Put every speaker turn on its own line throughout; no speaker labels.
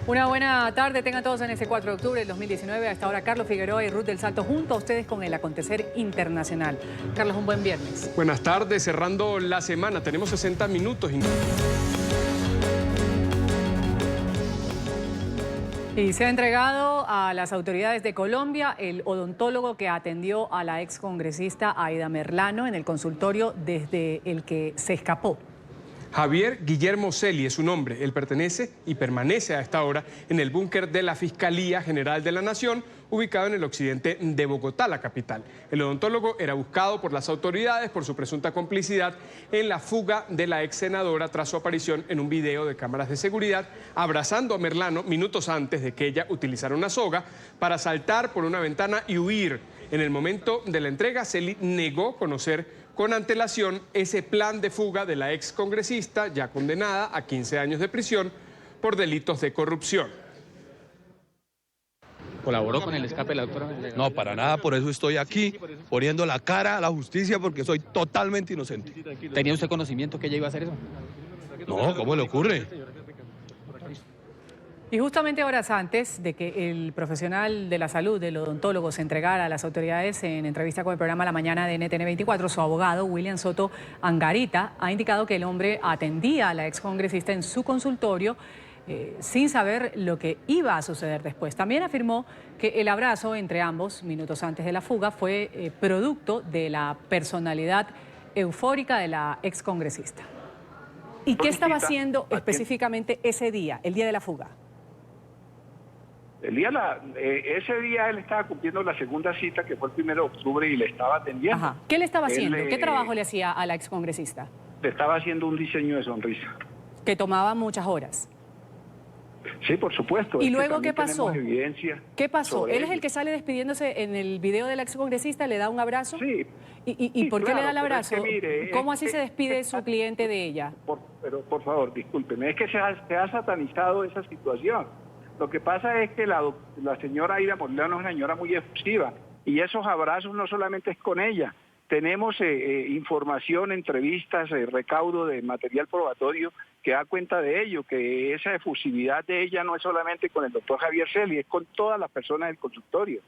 Una buena tarde, tengan todos en ese 4 de octubre del 2019. A esta hora, Carlos Figueroa y Ruth del Salto junto a ustedes con el acontecer internacional. Carlos, un buen viernes.
Buenas tardes, cerrando la semana. Tenemos 60 minutos.
Y se ha entregado a las autoridades de Colombia el odontólogo que atendió a la excongresista Aida Merlano en el consultorio desde el que se escapó.
Javier Guillermo Celi es su nombre. Él pertenece y permanece a esta hora en el búnker de la Fiscalía General de la Nación, ubicado en el occidente de Bogotá, la capital. El odontólogo era buscado por las autoridades por su presunta complicidad en la fuga de la ex senadora tras su aparición en un video de cámaras de seguridad, abrazando a Merlano minutos antes de que ella utilizara una soga para saltar por una ventana y huir. En el momento de la entrega, Celi negó conocer con antelación ese plan de fuga de la ex congresista, ya condenada a 15 años de prisión por delitos de corrupción.
¿Colaboró con el escape de la doctora?
No, para nada, por eso estoy aquí, poniendo la cara a la justicia, porque soy totalmente inocente.
¿Tenía usted conocimiento que ella iba a hacer eso?
No, ¿cómo le ocurre?
Y justamente horas antes de que el profesional de la salud, el odontólogo, se entregara a las autoridades en entrevista con el programa La Mañana de NTN 24, su abogado, William Soto Angarita, ha indicado que el hombre atendía a la excongresista en su consultorio sin saber lo que iba a suceder después. También afirmó que el abrazo entre ambos, minutos antes de la fuga, fue producto de la personalidad eufórica de la excongresista. ¿Y qué estaba haciendo específicamente ese día, el día de la fuga?
Ese día él estaba cumpliendo la segunda cita, que fue el 1 de octubre, y le estaba atendiendo.
Ajá. ¿Qué le estaba haciendo? ¿Qué trabajo le hacía a la excongresista?
Le estaba haciendo un diseño de sonrisa.
Que tomaba muchas horas.
Sí, por supuesto.
¿Y luego qué pasó? ¿Qué pasó? ¿Él es el
que
que sale despidiéndose en el video de la excongresista? ¿Le da un abrazo?
Sí.
¿Y por qué le da el abrazo?
Mire,
¿Cómo así se despide su cliente de ella?
Pero por favor, discúlpeme, es que se ha satanizado esa situación. Lo que pasa es que la señora Aida Merlano es una señora muy efusiva, y esos abrazos no solamente es con ella. Tenemos información, entrevistas, recaudo de material probatorio que da cuenta de ello, que esa efusividad de ella no es solamente con el doctor Javier Celi, es con todas las personas del consultorio.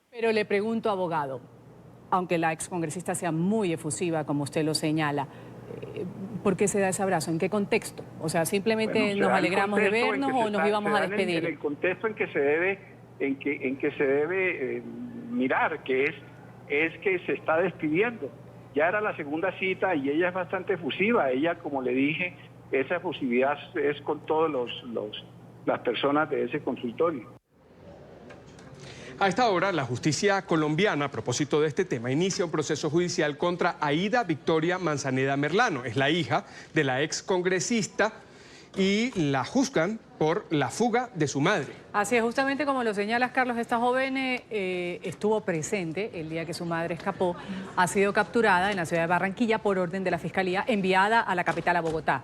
Pero le pregunto, abogado, aunque la excongresista sea muy efusiva, como usted lo señala, ¿por qué se da ese abrazo? ¿En qué contexto? O sea, ¿simplemente nos alegramos de vernos o nos íbamos a despedir?
En el contexto en que se debe, mirar, que es que se está despidiendo. Ya era la segunda cita y ella es bastante efusiva. Ella, como le dije, esa efusividad es con todas las personas de ese consultorio.
A esta hora, la justicia colombiana, a propósito de este tema, inicia un proceso judicial contra Aida Victoria Manzaneda Merlano. Es la hija de la ex congresista y la juzgan por la fuga de su madre.
Así es, justamente como lo señalas, Carlos, esta joven estuvo presente el día que su madre escapó. Ha sido capturada en la ciudad de Barranquilla por orden de la Fiscalía, enviada a la capital, a Bogotá.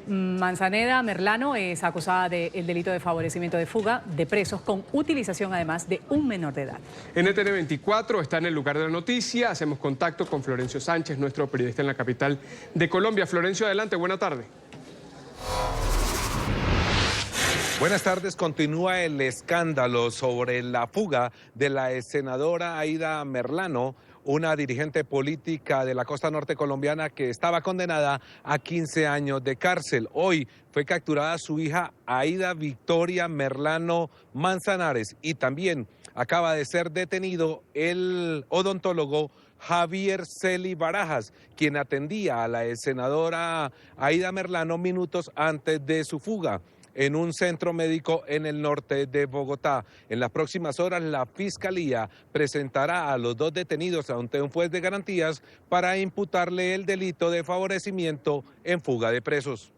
Manzaneda Merlano es acusada del delito de favorecimiento de fuga de presos con utilización además de un menor de edad.
NTN 24 está en el lugar de la noticia. Hacemos contacto con Florencio Sánchez, nuestro periodista en la capital de Colombia. Florencio, adelante, buena tarde.
Buenas tardes. Continúa el escándalo sobre la fuga de la senadora Aida Merlano, una dirigente política de la costa norte colombiana que estaba condenada a 15 años de cárcel. Hoy fue capturada su hija Aida Victoria Merlano Manzanares y también acaba de ser detenido el odontólogo Javier Celi Barajas, quien atendía a la senadora Aida Merlano minutos antes de su fuga en un centro médico en el norte de Bogotá. En las próximas horas, la Fiscalía presentará a los dos detenidos ante un juez de garantías para imputarle el delito de favorecimiento en fuga de presos.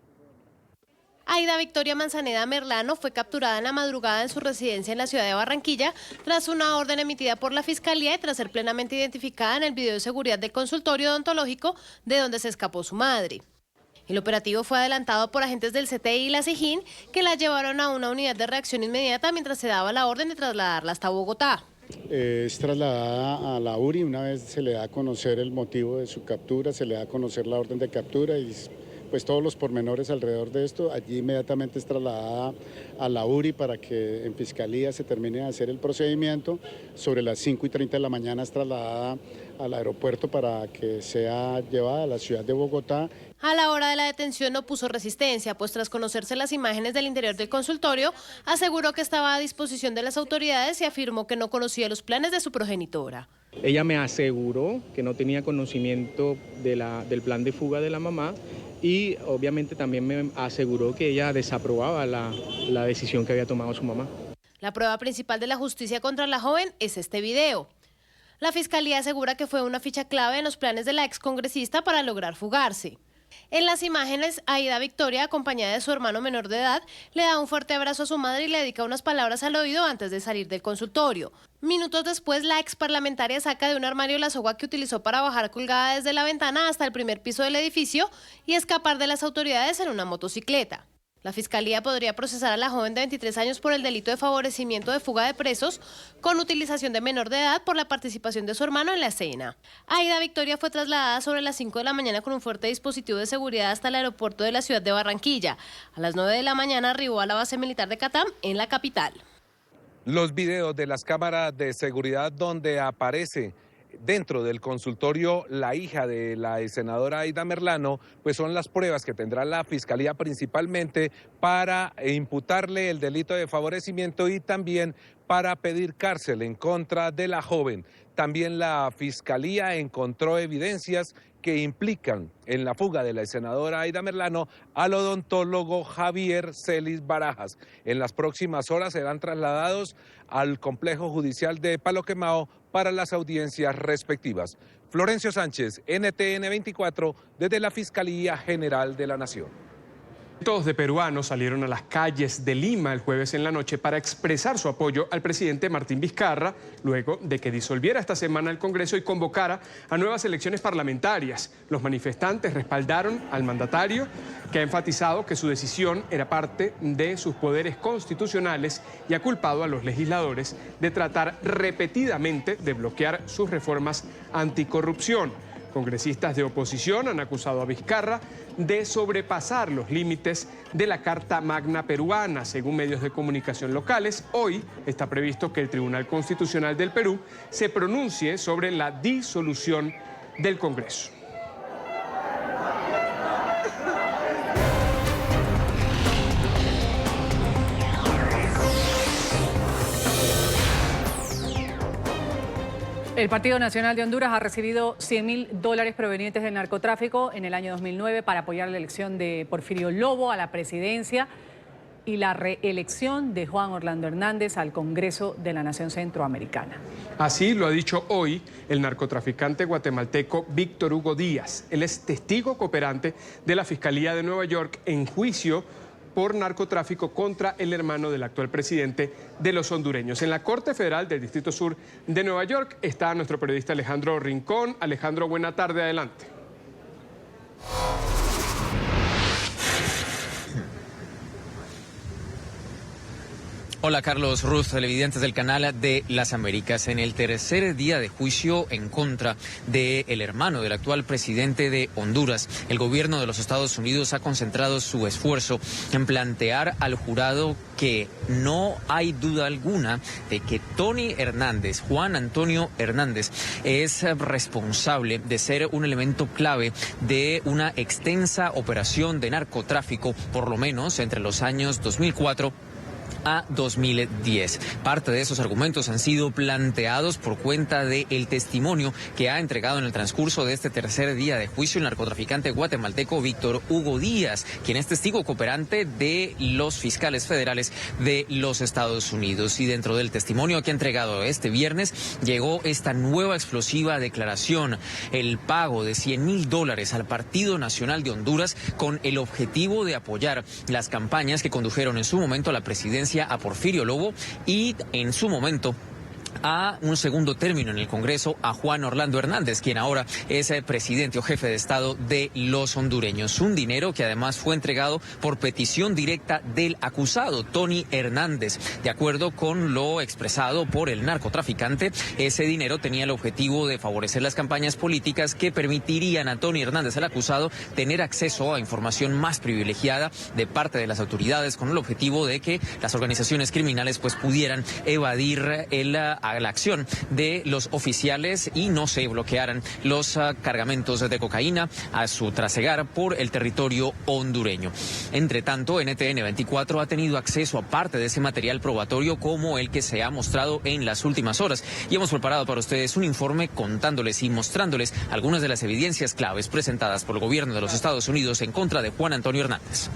Aida Victoria Manzaneda Merlano fue capturada en la madrugada en su residencia en la ciudad de Barranquilla tras una orden emitida por la Fiscalía y tras ser plenamente identificada en el video de seguridad del consultorio odontológico de donde se escapó su madre. El operativo fue adelantado por agentes del CTI y la SIJIN, que la llevaron a una unidad de reacción inmediata mientras se daba la orden de trasladarla hasta Bogotá.
Es trasladada a la URI, una vez se le da a conocer el motivo de su captura, se le da a conocer la orden de captura y pues todos los pormenores alrededor de esto. Allí inmediatamente es trasladada a la URI para que en Fiscalía se termine de hacer el procedimiento. Sobre las 5:30 de la mañana es trasladada al aeropuerto para que sea llevada a la ciudad de Bogotá.
A la hora de la detención no puso resistencia, pues tras conocerse las imágenes del interior del consultorio, aseguró que estaba a disposición de las autoridades y afirmó que no conocía los planes de su progenitora.
Ella me aseguró que no tenía conocimiento del plan de fuga de la mamá y obviamente también me aseguró que ella desaprobaba la decisión que había tomado su mamá.
La prueba principal de la justicia contra la joven es este video. La fiscalía asegura que fue una ficha clave en los planes de la excongresista para lograr fugarse. En las imágenes, Aida Victoria, acompañada de su hermano menor de edad, le da un fuerte abrazo a su madre y le dedica unas palabras al oído antes de salir del consultorio. Minutos después, la exparlamentaria saca de un armario la soga que utilizó para bajar colgada desde la ventana hasta el primer piso del edificio y escapar de las autoridades en una motocicleta. La Fiscalía podría procesar a la joven de 23 años por el delito de favorecimiento de fuga de presos con utilización de menor de edad por la participación de su hermano en la escena. Aida Victoria fue trasladada sobre las 5 de la mañana con un fuerte dispositivo de seguridad hasta el aeropuerto de la ciudad de Barranquilla. A las 9 de la mañana arribó a la base militar de Catam en la capital.
Los videos de las cámaras de seguridad donde aparece dentro del consultorio la hija de la senadora Aida Merlano, pues son las pruebas que tendrá la Fiscalía principalmente para imputarle el delito de favorecimiento y también para pedir cárcel en contra de la joven. También la Fiscalía encontró evidencias que implican en la fuga de la senadora Aida Merlano al odontólogo Javier Celis Barajas. En las próximas horas serán trasladados al complejo judicial de Palo Quemado para las audiencias respectivas. Florencio Sánchez, NTN 24, desde la Fiscalía General de la Nación.
Cientos de peruanos salieron a las calles de Lima el jueves en la noche para expresar su apoyo al presidente Martín Vizcarra, luego de que disolviera esta semana el Congreso y convocara a nuevas elecciones parlamentarias. Los manifestantes respaldaron al mandatario, que ha enfatizado que su decisión era parte de sus poderes constitucionales y ha culpado a los legisladores de tratar repetidamente de bloquear sus reformas anticorrupción. Congresistas de oposición han acusado a Vizcarra de sobrepasar los límites de la Carta Magna peruana. Según medios de comunicación locales, hoy está previsto que el Tribunal Constitucional del Perú se pronuncie sobre la disolución del Congreso.
El Partido Nacional de Honduras ha recibido $100.000 provenientes del narcotráfico en el año 2009 para apoyar la elección de Porfirio Lobo a la presidencia y la reelección de Juan Orlando Hernández al Congreso de la Nación Centroamericana.
Así lo ha dicho hoy el narcotraficante guatemalteco Víctor Hugo Díaz. Él es testigo cooperante de la Fiscalía de Nueva York en juicio por narcotráfico contra el hermano del actual presidente de los hondureños. En la Corte Federal del Distrito Sur de Nueva York está nuestro periodista Alejandro Rincón. Alejandro, buena tarde, adelante.
Hola Carlos, Ruth, televidentes del canal de las Américas. En el tercer día de juicio en contra del hermano del actual presidente de Honduras, el gobierno de los Estados Unidos ha concentrado su esfuerzo en plantear al jurado que no hay duda alguna de que Tony Hernández, Juan Antonio Hernández, es responsable de ser un elemento clave de una extensa operación de narcotráfico, por lo menos entre los años 2004 a 2010. Parte de esos argumentos han sido planteados por cuenta del testimonio que ha entregado en el transcurso de este tercer día de juicio el narcotraficante guatemalteco Víctor Hugo Díaz, quien es testigo cooperante de los fiscales federales de los Estados Unidos. Y dentro del testimonio que ha entregado este viernes llegó esta nueva explosiva declaración: el pago de $100.000 al Partido Nacional de Honduras con el objetivo de apoyar las campañas que condujeron en su momento a la presidencia a Porfirio Lobo y en su momento a un segundo término en el Congreso a Juan Orlando Hernández, quien ahora es presidente o jefe de Estado de los hondureños. Un dinero que además fue entregado por petición directa del acusado, Tony Hernández. De acuerdo con lo expresado por el narcotraficante, ese dinero tenía el objetivo de favorecer las campañas políticas que permitirían a Tony Hernández, el acusado, tener acceso a información más privilegiada de parte de las autoridades, con el objetivo de que las organizaciones criminales pues pudieran evadir a la acción de los oficiales y no se bloquearan los cargamentos de cocaína a su trasegar por el territorio hondureño. Entre tanto, NTN 24 ha tenido acceso a parte de ese material probatorio como el que se ha mostrado en las últimas horas y hemos preparado para ustedes un informe contándoles y mostrándoles algunas de las evidencias claves presentadas por el gobierno de los Estados Unidos en contra de Juan Antonio Hernández.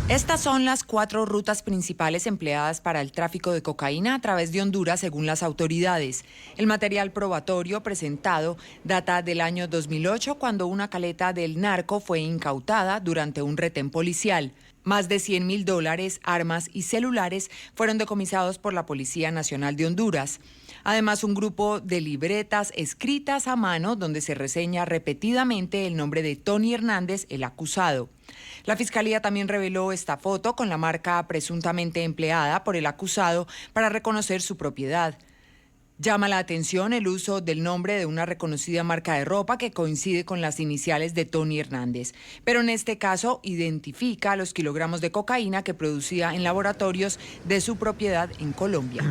Estas son las 4 rutas principales empleadas para el tráfico de cocaína a través de Honduras, según las autoridades. El material probatorio presentado data del año 2008, cuando una caleta del narco fue incautada durante un retén policial. Más de $100,000, armas y celulares fueron decomisados por la Policía Nacional de Honduras. Además, un grupo de libretas escritas a mano donde se reseña repetidamente el nombre de Tony Hernández, el acusado. La Fiscalía también reveló esta foto con la marca presuntamente empleada por el acusado para reconocer su propiedad. Llama la atención el uso del nombre de una reconocida marca de ropa que coincide con las iniciales de Tony Hernández, pero en este caso identifica los kilogramos de cocaína que producía en laboratorios de su propiedad en Colombia.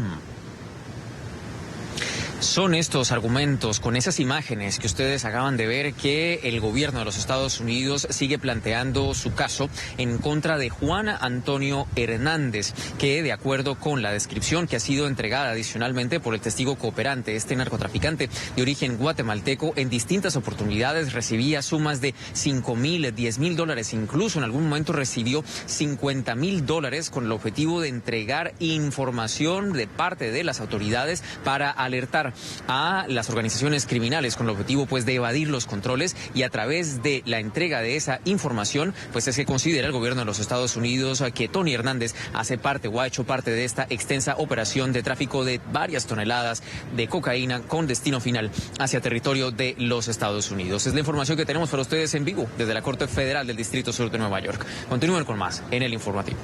Son estos argumentos, con esas imágenes que ustedes acaban de ver, que el gobierno de los Estados Unidos sigue planteando su caso en contra de Juan Antonio Hernández, que de acuerdo con la descripción que ha sido entregada adicionalmente por el testigo cooperante, este narcotraficante de origen guatemalteco, en distintas oportunidades recibía sumas de $5,000, $10,000, incluso en algún momento recibió $50,000 con el objetivo de entregar información de parte de las autoridades para alertar a las organizaciones criminales con el objetivo pues de evadir los controles, y a través de la entrega de esa información pues es que considera el gobierno de los Estados Unidos que Tony Hernández hace parte o ha hecho parte de esta extensa operación de tráfico de varias toneladas de cocaína con destino final hacia territorio de los Estados Unidos. Es la información que tenemos para ustedes en vivo desde la Corte Federal del Distrito Sur de Nueva York. Continúen con más en el informativo.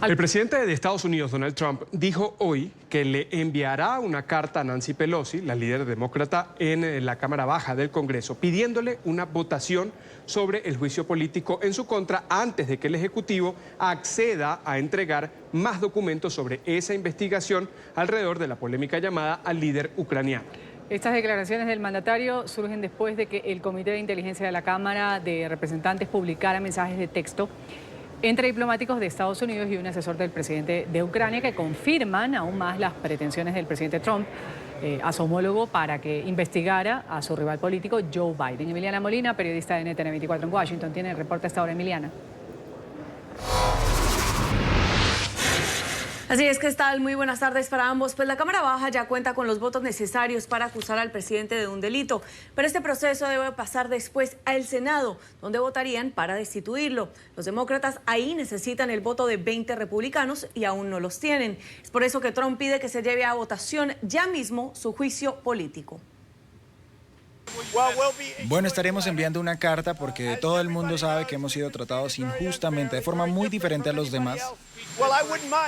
El presidente de Estados Unidos, Donald Trump, dijo hoy que le enviará una carta a Nancy Pelosi, la líder demócrata en la Cámara Baja del Congreso, pidiéndole una votación sobre el juicio político en su contra antes de que el Ejecutivo acceda a entregar más documentos sobre esa investigación alrededor de la polémica llamada al líder ucraniano.
Estas declaraciones del mandatario surgen después de que el Comité de Inteligencia de la Cámara de Representantes publicara mensajes de texto entre diplomáticos de Estados Unidos y un asesor del presidente de Ucrania que confirman aún más las pretensiones del presidente Trump a su homólogo para que investigara a su rival político Joe Biden. Emiliana Molina, periodista de NTN 24 en Washington, tiene el reporte a esta hora. Emiliana.
Así es, ¿qué tal? Muy buenas tardes para ambos. Pues la Cámara Baja ya cuenta con los votos necesarios para acusar al presidente de un delito, pero este proceso debe pasar después al Senado, donde votarían para destituirlo. Los demócratas ahí necesitan el voto de 20 republicanos y aún no los tienen. Es por eso que Trump pide que se lleve a votación ya mismo su juicio político.
Bueno, estaremos enviando una carta porque todo el mundo sabe que hemos sido tratados injustamente, de forma muy diferente a los demás.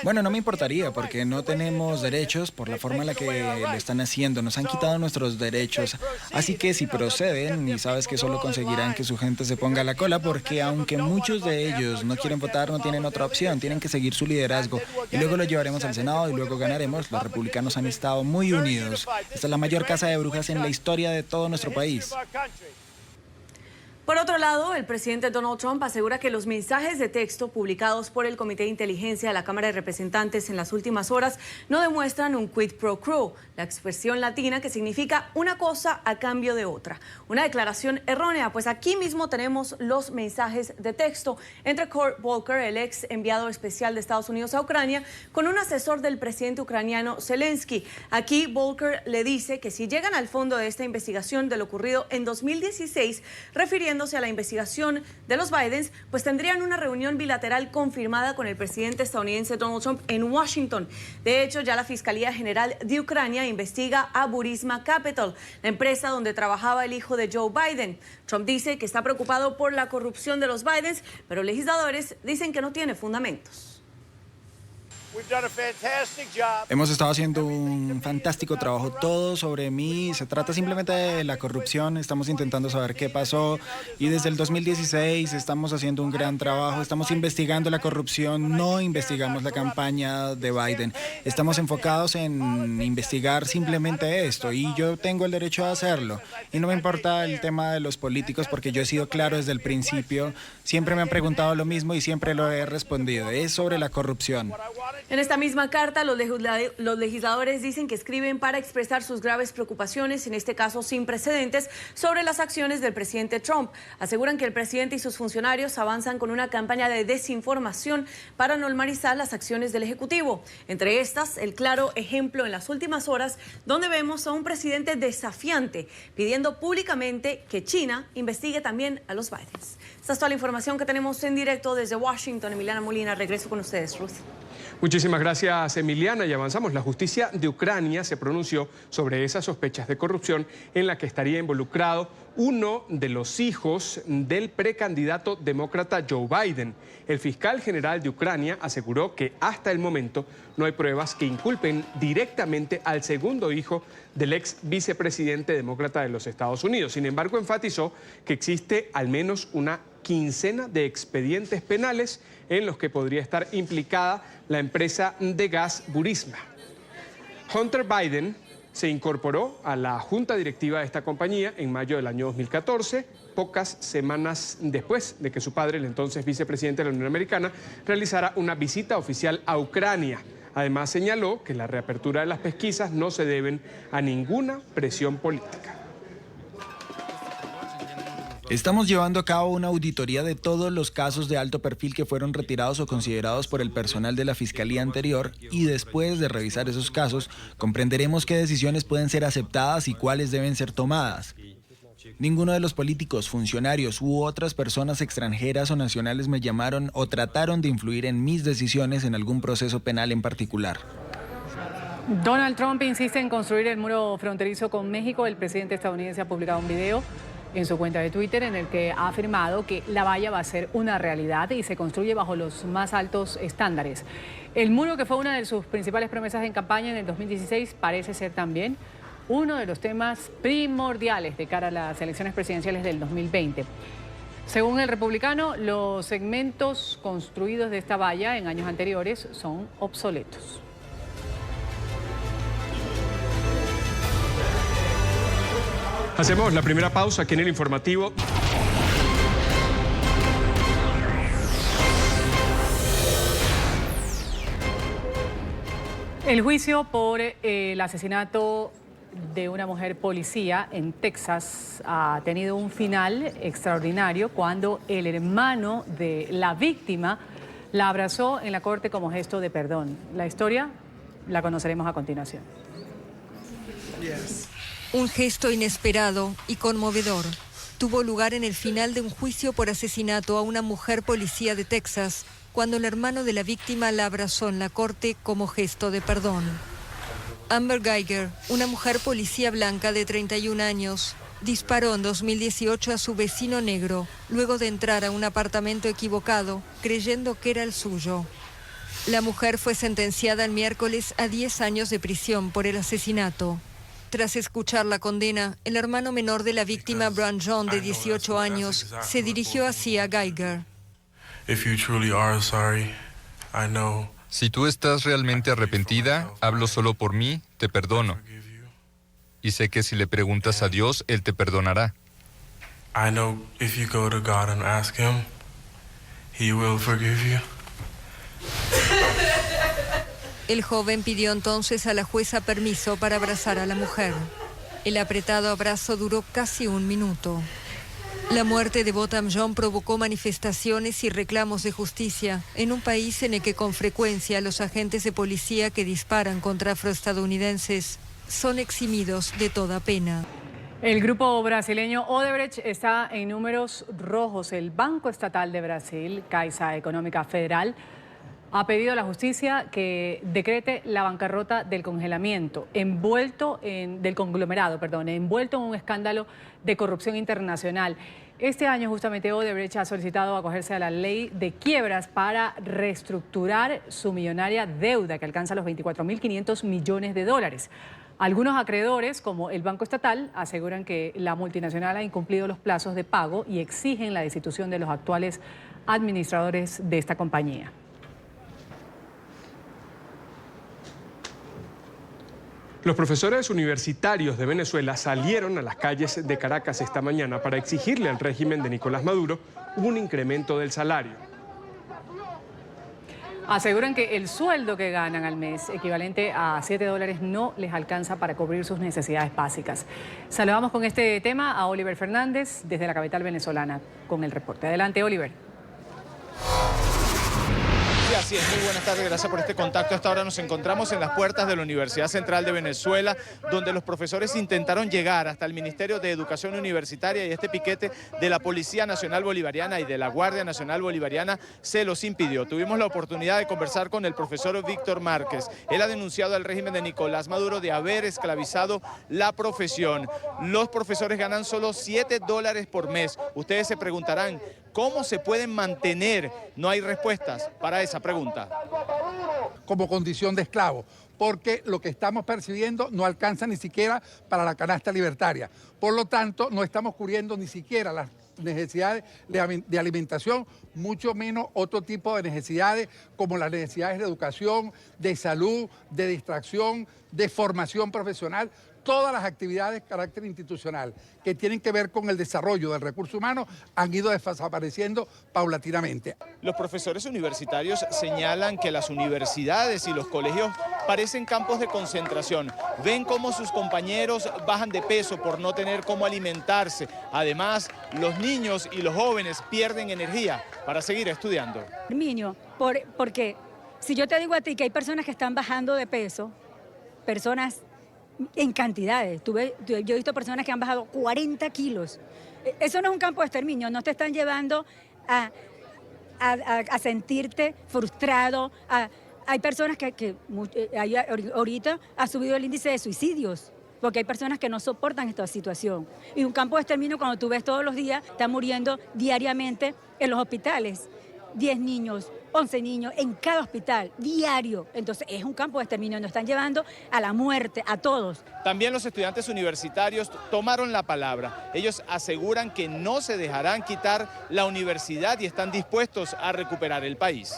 Bueno, no me importaría porque no tenemos derechos por la forma en la que lo están haciendo. Nos han quitado nuestros derechos. Así que si proceden, y sabes que solo conseguirán que su gente se ponga a la cola, porque aunque muchos de ellos no quieren votar, no tienen otra opción. Tienen que seguir su liderazgo. Y luego lo llevaremos al Senado y luego ganaremos. Los republicanos han estado muy unidos. Esta es la mayor caza de brujas en la historia de todo nuestro país.
Por otro lado, el presidente Donald Trump asegura que los mensajes de texto publicados por el Comité de Inteligencia de la Cámara de Representantes en las últimas horas no demuestran un quid pro quo, la expresión latina que significa una cosa a cambio de otra. Una declaración errónea, pues aquí mismo tenemos los mensajes de texto entre Kurt Volker, el ex enviado especial de Estados Unidos a Ucrania, con un asesor del presidente ucraniano Zelensky. Aquí Volker le dice que si llegan al fondo de esta investigación de lo ocurrido en 2016, refiriendo refiriéndose a la investigación de los Bidens, pues tendrían una reunión bilateral confirmada con el presidente estadounidense Donald Trump en Washington. De hecho, ya la Fiscalía General de Ucrania investiga a Burisma Capital, la empresa donde trabajaba el hijo de Joe Biden. Trump dice que está preocupado por la corrupción de los Bidens, pero legisladores dicen que no tiene fundamentos.
Hemos estado haciendo un fantástico trabajo todo sobre mí. Se trata simplemente de la corrupción. Estamos intentando saber qué pasó y desde el 2016 estamos haciendo un gran trabajo. Estamos investigando la corrupción, no investigamos la campaña de Biden. Estamos enfocados en investigar simplemente esto y yo tengo el derecho a hacerlo. Y no me importa el tema de los políticos porque yo he sido claro desde el principio. Siempre me han preguntado lo mismo y siempre lo he respondido. Es sobre la corrupción.
En esta misma carta, los legisladores dicen que escriben para expresar sus graves preocupaciones, en este caso sin precedentes, sobre las acciones del presidente Trump. Aseguran que el presidente y sus funcionarios avanzan con una campaña de desinformación para normalizar las acciones del Ejecutivo. Entre estas, el claro ejemplo en las últimas horas, donde vemos a un presidente desafiante pidiendo públicamente que China investigue también a los Bidens. Esta es toda la información que tenemos en directo desde Washington. Emiliana Molina, regreso con ustedes, Ruth.
Muchísimas gracias, Emiliana, y avanzamos. La justicia de Ucrania se pronunció sobre esas sospechas de corrupción en la que estaría involucrado uno de los hijos del precandidato demócrata Joe Biden. El fiscal general de Ucrania aseguró que hasta el momento no hay pruebas que inculpen directamente al segundo hijo del ex vicepresidente demócrata de los Estados Unidos. Sin embargo, enfatizó que existe al menos una quincena de expedientes penales en los que podría estar implicada la empresa de gas Burisma. Hunter Biden se incorporó a la junta directiva de esta compañía en mayo del año 2014, pocas semanas después de que su padre, el entonces vicepresidente de la Unión Americana, realizara una visita oficial a Ucrania. Además, señaló que la reapertura de las pesquisas no se deben a ninguna presión política.
Estamos llevando a cabo una auditoría de todos los casos de alto perfil que fueron retirados o considerados por el personal de la Fiscalía anterior y después de revisar esos casos, comprenderemos qué decisiones pueden ser aceptadas y cuáles deben ser tomadas. Ninguno de los políticos, funcionarios u otras personas extranjeras o nacionales me llamaron o trataron de influir en mis decisiones en algún proceso penal en particular.
Donald Trump insiste en construir el muro fronterizo con México. El presidente estadounidense ha publicado un video en su cuenta de Twitter en el que ha afirmado que la valla va a ser una realidad y se construye bajo los más altos estándares. El muro, que fue una de sus principales promesas en campaña en el 2016, parece ser también uno de los temas primordiales de cara a las elecciones presidenciales del 2020. Según el republicano, los segmentos construidos de esta valla en años anteriores son obsoletos.
Hacemos la primera pausa aquí en el informativo.
El juicio por el asesinato de una mujer policía en Texas ha tenido un final extraordinario cuando el hermano de la víctima la abrazó en la corte como gesto de perdón. La historia la conoceremos a continuación.
Un gesto inesperado y conmovedor tuvo lugar en el final de un juicio por asesinato a una mujer policía de Texas, cuando el hermano de la víctima la abrazó en la corte como gesto de perdón. Amber Geiger, una mujer policía blanca de 31 años, disparó en 2018 a su vecino negro luego de entrar a un apartamento equivocado, creyendo que era el suyo. La mujer fue sentenciada el miércoles a 10 años de prisión por el asesinato. Tras escuchar la condena, el hermano menor de la víctima, Brian John, de 18 años, se dirigió hacia Geiger.
Si tú estás realmente arrepentida, hablo solo por mí, te perdono. Y sé que si le preguntas a Dios, Él te perdonará.
El joven pidió entonces a la jueza permiso para abrazar a la mujer. El apretado abrazo duró casi un minuto. La muerte de Botham Jean provocó manifestaciones y reclamos de justicia en un país en el que con frecuencia los agentes de policía que disparan contra afroestadounidenses son eximidos de toda pena.
El grupo brasileño Odebrecht está en números rojos. El Banco Estatal de Brasil, Caixa Económica Federal, ha pedido a la justicia que decrete la bancarrota del congelamiento, envuelto en un escándalo de corrupción internacional. Este año justamente Odebrecht ha solicitado acogerse a la ley de quiebras para reestructurar su millonaria deuda que alcanza los 24.500 millones de dólares. Algunos acreedores, como el Banco Estatal, aseguran que la multinacional ha incumplido los plazos de pago y exigen la destitución de los actuales administradores de esta compañía.
Los profesores universitarios de Venezuela salieron a las calles de Caracas esta mañana para exigirle al régimen de Nicolás Maduro un incremento del salario.
Aseguran que el sueldo que ganan al mes, equivalente a $7, no les alcanza para cubrir sus necesidades básicas. Saludamos con este tema a Oliver Fernández desde la capital venezolana con el reporte. Adelante, Oliver.
Sí, así es. Muy buenas tardes, gracias por este contacto. Hasta ahora nos encontramos en las puertas de la Universidad Central de Venezuela, donde los profesores intentaron llegar hasta el Ministerio de Educación Universitaria y este piquete de la Policía Nacional Bolivariana y de la Guardia Nacional Bolivariana se los impidió. Tuvimos la oportunidad de conversar con el profesor Víctor Márquez. Él ha denunciado al régimen de Nicolás Maduro de haber esclavizado la profesión. Los profesores ganan solo $7 por mes. Ustedes se preguntarán, ¿cómo se pueden mantener? No hay respuestas para esa pregunta.
Como condición de esclavo, porque lo que estamos percibiendo no alcanza ni siquiera para la canasta libertaria. Por lo tanto, no estamos cubriendo ni siquiera las necesidades de alimentación, mucho menos otro tipo de necesidades como las necesidades de educación, de salud, de distracción, de formación profesional. Todas las actividades de carácter institucional que tienen que ver con el desarrollo del recurso humano han ido desapareciendo paulatinamente.
Los profesores universitarios señalan que las universidades y los colegios parecen campos de concentración. Ven cómo sus compañeros bajan de peso por no tener cómo alimentarse. Además, los niños y los jóvenes pierden energía para seguir estudiando.
Herminio, porque si yo te digo a ti que hay personas que están bajando de peso, personas en cantidades. Yo he visto personas que han bajado 40 kilos. Eso no es un campo de exterminio, no te están llevando a sentirte frustrado. Hay personas que ahorita ha subido el índice de suicidios, porque hay personas que no soportan esta situación. Y un campo de exterminio, cuando tú ves todos los días, están muriendo diariamente en los hospitales. 10 niños, 11 niños en cada hospital, diario. Entonces es un campo de exterminio, nos están llevando a la muerte, a todos.
También los estudiantes universitarios tomaron la palabra. Ellos aseguran que no se dejarán quitar la universidad y están dispuestos a recuperar el país.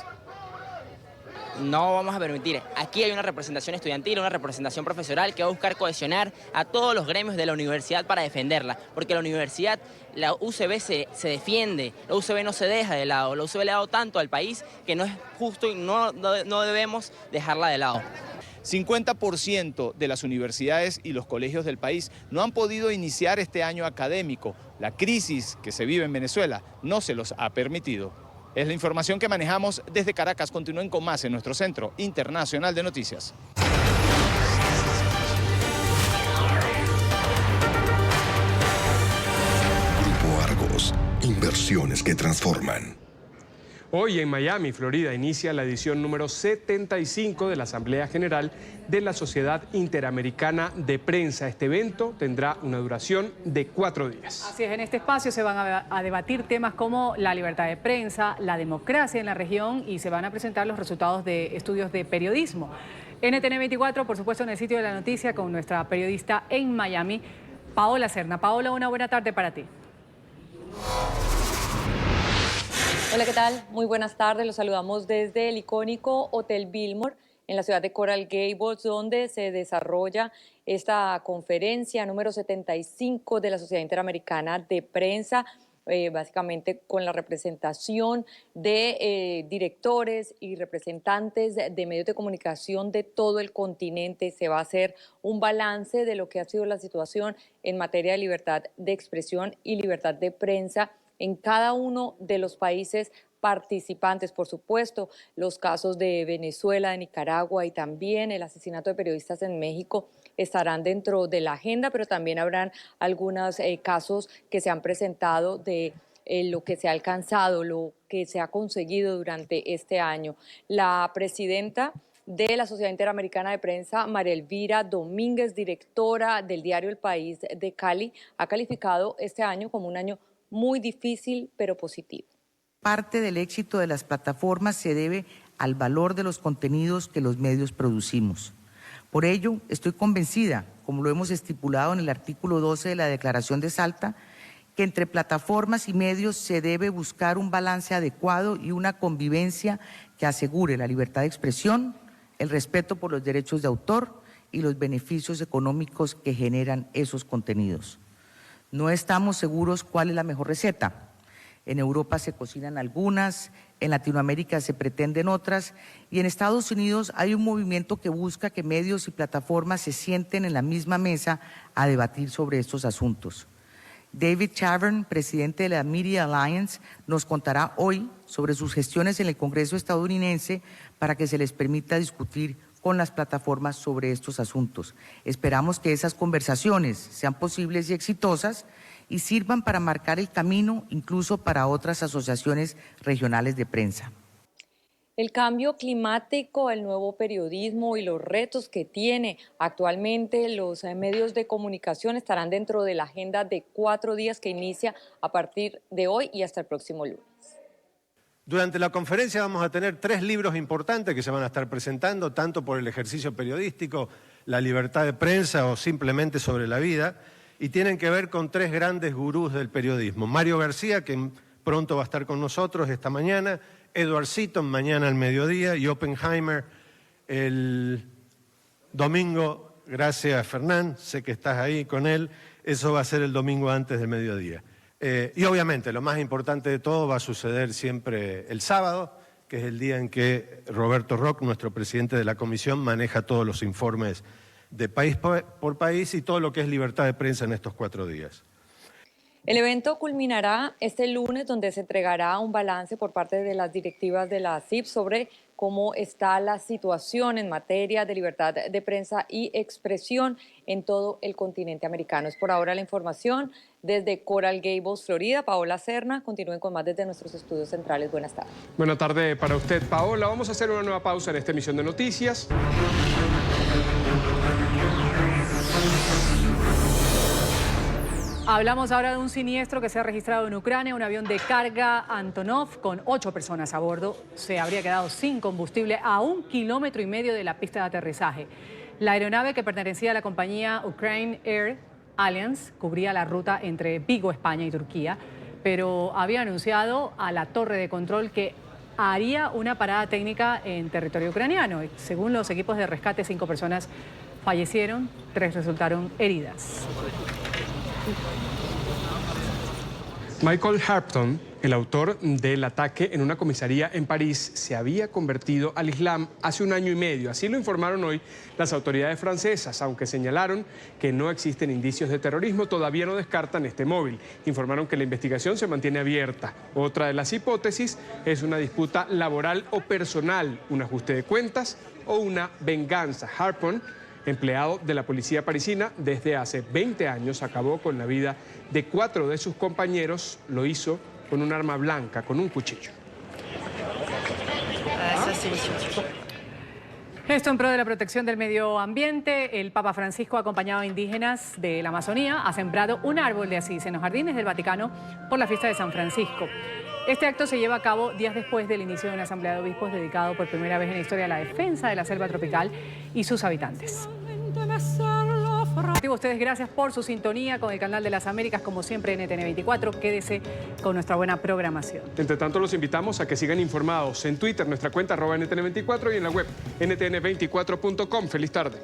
No vamos a permitir. Aquí hay una representación estudiantil, una representación profesional que va a buscar cohesionar a todos los gremios de la universidad para defenderla, porque la universidad, la UCB se defiende, la UCB no se deja de lado, la UCB le ha dado tanto al país que no es justo y no debemos dejarla de lado.
50% de las universidades y los colegios del país no han podido iniciar este año académico. La crisis que se vive en Venezuela no se los ha permitido. Es la información que manejamos desde Caracas. Continúen con más en nuestro Centro Internacional de Noticias.
Grupo Argos, inversiones que transforman.
Hoy en Miami, Florida, inicia la edición número 75 de la Asamblea General de la Sociedad Interamericana de Prensa. Este evento tendrá una duración de 4 días.
Así es, en este espacio se van a debatir temas como la libertad de prensa, la democracia en la región y se van a presentar los resultados de estudios de periodismo. NTN 24, por supuesto, en el sitio de la noticia con nuestra periodista en Miami, Paola Serna. Paola, una buena tarde para ti.
Hola, ¿qué tal? Muy buenas tardes. Los saludamos desde el icónico Hotel Billmore en la ciudad de Coral Gables, donde se desarrolla esta conferencia número 75 de la Sociedad Interamericana de Prensa, básicamente con la representación de directores y representantes de medios de comunicación de todo el continente. Se va a hacer un balance de lo que ha sido la situación en materia de libertad de expresión y libertad de prensa en cada uno de los países participantes. Por supuesto, los casos de Venezuela, de Nicaragua y también el asesinato de periodistas en México estarán dentro de la agenda, pero también habrán algunos casos que se han presentado de lo que se ha alcanzado, lo que se ha conseguido durante este año. La presidenta de la Sociedad Interamericana de Prensa, María Elvira Domínguez, directora del diario El País de Cali, ha calificado este año como un año muy difícil, pero positivo.
Parte del éxito de las plataformas se debe al valor de los contenidos que los medios producimos. Por ello, estoy convencida, como lo hemos estipulado en el artículo 12 de la Declaración de Salta, que entre plataformas y medios se debe buscar un balance adecuado y una convivencia que asegure la libertad de expresión, el respeto por los derechos de autor y los beneficios económicos que generan esos contenidos. No estamos seguros cuál es la mejor receta. En Europa se cocinan algunas, en Latinoamérica se pretenden otras y en Estados Unidos hay un movimiento que busca que medios y plataformas se sienten en la misma mesa a debatir sobre estos asuntos. David Chavern, presidente de la Media Alliance, nos contará hoy sobre sus gestiones en el Congreso estadounidense para que se les permita discutir con las plataformas sobre estos asuntos. Esperamos que esas conversaciones sean posibles y exitosas y sirvan para marcar el camino incluso para otras asociaciones regionales de prensa.
El cambio climático, el nuevo periodismo y los retos que tiene actualmente los medios de comunicación estarán dentro de la agenda de 4 días que inicia a partir de hoy y hasta el próximo lunes.
Durante la conferencia vamos a tener 3 libros importantes que se van a estar presentando, tanto por el ejercicio periodístico, la libertad de prensa o simplemente sobre la vida, y tienen que ver con 3 grandes gurús del periodismo. Mario García, que pronto va a estar con nosotros esta mañana, Edward Seaton mañana al mediodía y Oppenheimer el domingo. Gracias, Fernán, sé que estás ahí con él, eso va a ser el domingo antes del mediodía. Y obviamente lo más importante de todo va a suceder siempre el sábado, que es el día en que Roberto Roch, nuestro presidente de la comisión, maneja todos los informes de país por país y todo lo que es libertad de prensa en estos 4 días.
El evento culminará este lunes, donde se entregará un balance por parte de las directivas de la CIP sobre cómo está la situación en materia de libertad de prensa y expresión en todo el continente americano. Es por ahora la información desde Coral Gables, Florida. Paola Serna, continúen con más desde nuestros estudios centrales. Buenas tardes.
Buenas tardes para usted, Paola. Vamos a hacer una nueva pausa en esta emisión de noticias.
Hablamos ahora de un siniestro que se ha registrado en Ucrania. Un avión de carga Antonov con 8 personas a bordo se habría quedado sin combustible a 1,5 kilómetros de la pista de aterrizaje. La aeronave, que pertenecía a la compañía Ukraine Air Alliance, cubría la ruta entre Vigo, España y Turquía, pero había anunciado a la torre de control que haría una parada técnica en territorio ucraniano. Según los equipos de rescate, 5 personas fallecieron, 3 resultaron heridas.
Michael Harpton, el autor del ataque en una comisaría en París, se había convertido al Islam hace 1 año y medio. Así lo informaron hoy las autoridades francesas, aunque señalaron que no existen indicios de terrorismo, todavía no descartan este móvil. Informaron que la investigación se mantiene abierta. Otra de las hipótesis es una disputa laboral o personal, un ajuste de cuentas o una venganza. Harpton, empleado de la policía parisina, desde hace 20 años acabó con la vida de 4 de sus compañeros. Lo hizo con un arma blanca, con un cuchillo.
Esto en pro de la protección del medio ambiente. El Papa Francisco, acompañado de indígenas de la Amazonía, ha sembrado un árbol de asís en los jardines del Vaticano por la fiesta de San Francisco. Este acto se lleva a cabo días después del inicio de una asamblea de obispos dedicado por primera vez en la historia a la defensa de la selva tropical y sus habitantes. Ustedes, gracias por su sintonía con el canal de las Américas, como siempre NTN 24. Quédese con nuestra buena programación.
Entre tanto, los invitamos a que sigan informados en Twitter, nuestra cuenta @NTN24 y en la web ntn24.com. Feliz tarde.